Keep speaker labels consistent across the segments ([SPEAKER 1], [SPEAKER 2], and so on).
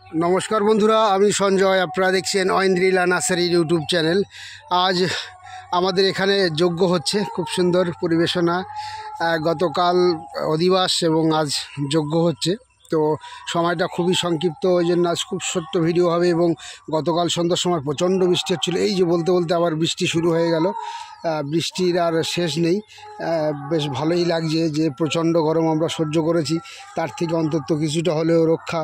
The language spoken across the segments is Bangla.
[SPEAKER 1] নমস্কার বন্ধুরা, আমি সঞ্জয়। আপনারা দেখছেন ঐন্দ্রিলা নার্সারি ইউটিউব চ্যানেল। আজ আমাদের এখানে যজ্ঞ হচ্ছে, খুব সুন্দর পরিবেশনা। গতকাল অধিবাস এবং আজ যজ্ঞ হচ্ছে, তো সময়টা খুবই সংক্ষিপ্ত, ওই জন্য আজ খুব ছোট্ট ভিডিও হবে। এবং গতকাল সন্ধ্যার সময় প্রচণ্ড বৃষ্টি হচ্ছিলো, এই যে বলতে বলতে আবার বৃষ্টি শুরু হয়ে গেল। বৃষ্টির আর শেষ নেই। বেশ ভালোই লাগছে যে প্রচণ্ড গরম আমরা সহ্য করেছি, তার থেকে অন্তত কিছুটা হলেও রক্ষা।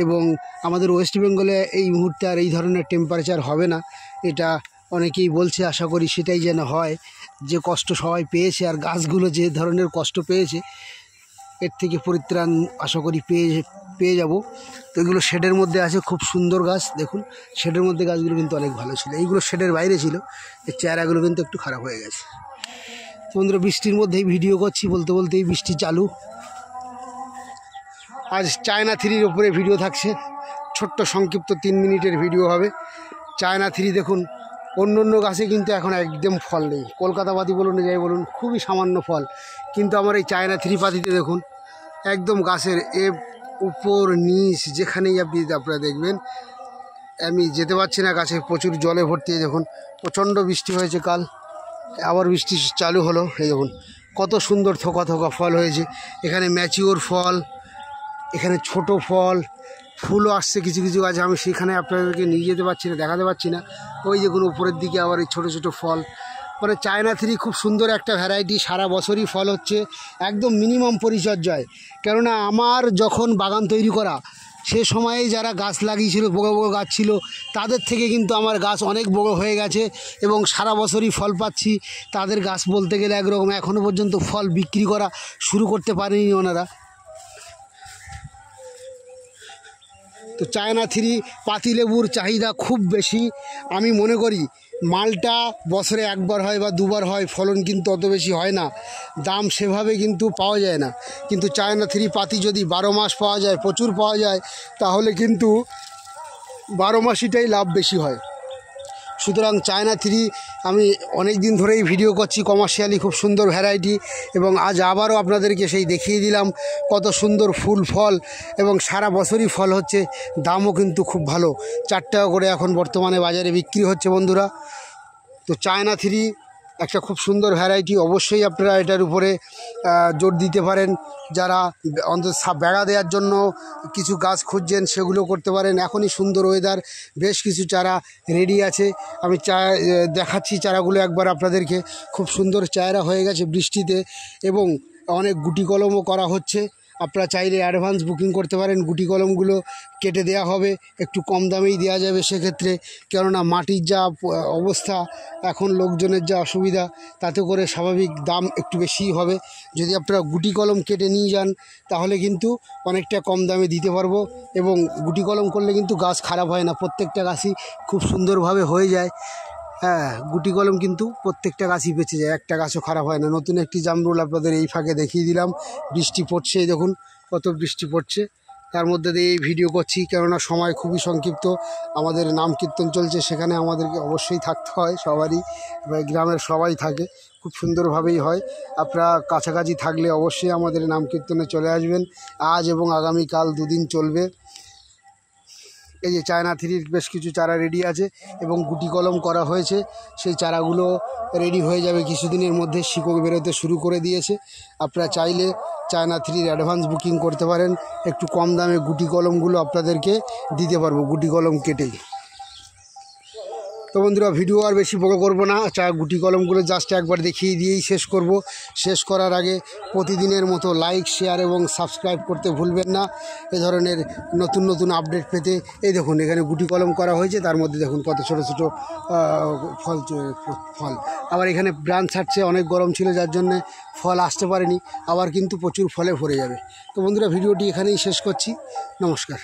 [SPEAKER 1] এবং আমাদের ওয়েস্ট বেঙ্গলে এই মুহূর্তে আর এই ধরনের টেম্পারেচার হবে না, এটা অনেকেই বলছে। আশা করি সেটাই যেন হয়। যে কষ্ট সবাই পেয়েছে আর গাছগুলো যে ধরনের কষ্ট পেয়েছে, এর থেকে পরিত্রাণ আশা করি পেয়ে যাব। তো এগুলো শেডের মধ্যে আছে, খুব সুন্দর গাছ। দেখুন, শেডের মধ্যে গাছগুলো কিন্তু অনেক ভালো ছিল, এইগুলো শেডের বাইরে ছিল। এর চেহারাগুলো কিন্তু একটু খারাপ হয়ে গেছে। বন্ধুরা, বৃষ্টির মধ্যেই ভিডিও করছি, বলতে বলতেই বৃষ্টি চালু। আজ চায়না থ্রির ওপরে ভিডিও থাকছে, ছোট্ট সংক্ষিপ্ত 3 মিনিটের ভিডিও হবে। চায়না থ্রি দেখুন, অন্য অন্য গাছে কিন্তু এখন একদম ফল নেই। কলকাতা পাতি বলুন, যাই বলুন, খুবই সামান্য ফল। কিন্তু আমার এই চায়না থ্রি পাতিতে দেখুন, একদম গাছের উপর নিচ যেখানেই আপনারা দেখবেন। আমি যেতে পারছি না, গাছে প্রচুর জলে ভর্তি। দেখুন, প্রচণ্ড বৃষ্টি হয়েছে কাল, আবার বৃষ্টি চালু হলো। এই দেখুন কত সুন্দর থোকা থোকা ফল হয়েছে। এখানে ম্যাচিওর ফল, এখানে ছোট ফল, ফুলও আসছে কিছু কিছু গাছে। আমি সেখানে আপনাদেরকে নিয়ে যেতে পারছি না, দেখাতে পারছি না। ওই দেখুন উপরের দিকে আবার এই ছোটো ছোটো ফল। মানে চায়না থ্রি খুব সুন্দর একটা ভ্যারাইটি, সারা বছরই ফল হচ্ছে, একদম মিনিমাম পরিচর্যায়। কেননা আমার যখন বাগান তৈরি করা, সে সময়ে যারা গাছ লাগিয়েছিল, বড়ো বড়ো গাছ ছিল, তাদের থেকে কিন্তু আমার গাছ অনেক বড়ো হয়ে গেছে এবং সারা বছরই ফল পাচ্ছি। তাদের গাছ বলতে গেলে একরকম, এখনও পর্যন্ত ফল বিক্রি করা শুরু করতে পারেনি ওনারা। তো চায়না থ্রি পাতিলেবুর চাহিদা খুব বেশি। আমি মনে করি মালটা বছরে একবার হয় বা দুবার হয়, ফলন কিন্তু অত বেশি হয় না, দাম সেভাবে কিন্তু পাওয়া যায় না। কিন্তু চায়না থ্রি পাতি যদি 12 মাস পাওয়া যায়, প্রচুর পাওয়া যায়, তাহলে কিন্তু 12 মাসিটাই লাভ বেশি হয়। সুতরাং চায়না থ্রি আমি অনেক দিন ধরেই ভিডিও করছি, কমার্শিয়ালি খুব সুন্দর ভ্যারাইটি। এবং আজ আবারও আপনাদেরকে সেই দেখিয়ে দিলাম কত সুন্দর ফুল ফল, এবং সারা বছরই ফল হচ্ছে। দামও কিন্তু খুব ভালো, 4 টাকা করে এখন বর্তমানে বাজারে বিক্রি হচ্ছে বন্ধুরা। তো চায়না থ্রি একটা খুব সুন্দর ভ্যারাইটি, অবশ্যই আপনারা এটার উপরে জোর দিতে পারেন। যারা অন্তত বেড়া দেওয়ার জন্য কিছু গাছ খুঁজছেন, সেগুলো করতে পারেন। এখনই সুন্দর ওয়েদার, বেশ কিছু চারা রেডি আছে। আমি দেখাচ্ছি চারাগুলো একবার আপনাদেরকে। খুব সুন্দর চারা হয়ে গেছে বৃষ্টিতে, এবং অনেক গুটি কলমও করা হচ্ছে। আপনারা চাইলে অ্যাডভান্স বুকিং করতে পারেন। গুটি কলমগুলো কেটে দেওয়া হবে, একটু কম দামেই দেওয়া যাবে সেক্ষেত্রে। কেননা মাটির যা অবস্থা এখন, লোকজনের যা অসুবিধা, তাতে করে স্বাভাবিক দাম একটু বেশিই হবে। যদি আপনারা গুটি কলম কেটে নিয়ে যান, তাহলে কিন্তু অনেকটা কম দামে দিতে পারবো। এবং গুটি কলম করলে কিন্তু গাছ খারাপ হয় না, প্রত্যেকটা গাছই খুব সুন্দরভাবে হয়ে যায়। হ্যাঁ, গুটি কলম কিন্তু প্রত্যেকটা গাছই বেঁচে যায়, একটা গাছও খারাপ হয় না। নতুন একটি জামরুল আপনাদের এই ফাঁকে দেখিয়ে দিলাম। বৃষ্টি পড়ছে, দেখুন কত বৃষ্টি পড়ছে, তার মধ্যে দিয়ে এই ভিডিও করছি। কেননা সময় খুবই সংক্ষিপ্ত, আমাদের নাম কীর্তন চলছে, সেখানে আমাদেরকে অবশ্যই থাকতে হয়। সবারই, গ্রামের সবাই থাকে, খুব সুন্দরভাবেই হয়। আপনারা কাছাকাছি থাকলে অবশ্যই আমাদের নাম কীর্তনে চলে আসবেন। আজ এবং আগামীকাল 2 দিন চলবে। এই যে চায়না থ্রির বেশ কিছু চারা রেডি আছে এবং গুটি কলম করা হয়েছে। সেই চারাগুলো রেডি হয়ে যাবে কিছুদিনের মধ্যে, শিকড় বেরোতে শুরু করে দিয়েছে। আপনারা চাইলে চায়না থ্রির অ্যাডভান্স বুকিং করতে পারেন, একটু কম দামে গুটি কলমগুলো আপনাদেরকে দিতে পারবো, গুটি কলম কেটেই। তো বন্ধুরা, ভিডিও আর বেশি বড় করব না, গুটি কলমগুলো জাস্ট একবার দেখিয়ে দিয়েই শেষ করব। শেষ করার আগে প্রতিদিনের মতো লাইক, শেয়ার এবং সাবস্ক্রাইব করতে ভুলবেন না, এ ধরনের নতুন নতুন আপডেট পেতে। এই দেখুন, এখানে গুটি কলম করা হয়েছে, তার মধ্যে দেখুন কত ছোট ছোট ফল। আবার এখানে ব্রাঞ্চ ছাড়ছে, অনেক গরম ছিল যার জন্যে ফল আসতে পারেনি, আবার কিন্তু প্রচুর ফলে ভরে যাবে। তো বন্ধুরা, ভিডিওটি এখানেই শেষ করছি। নমস্কার।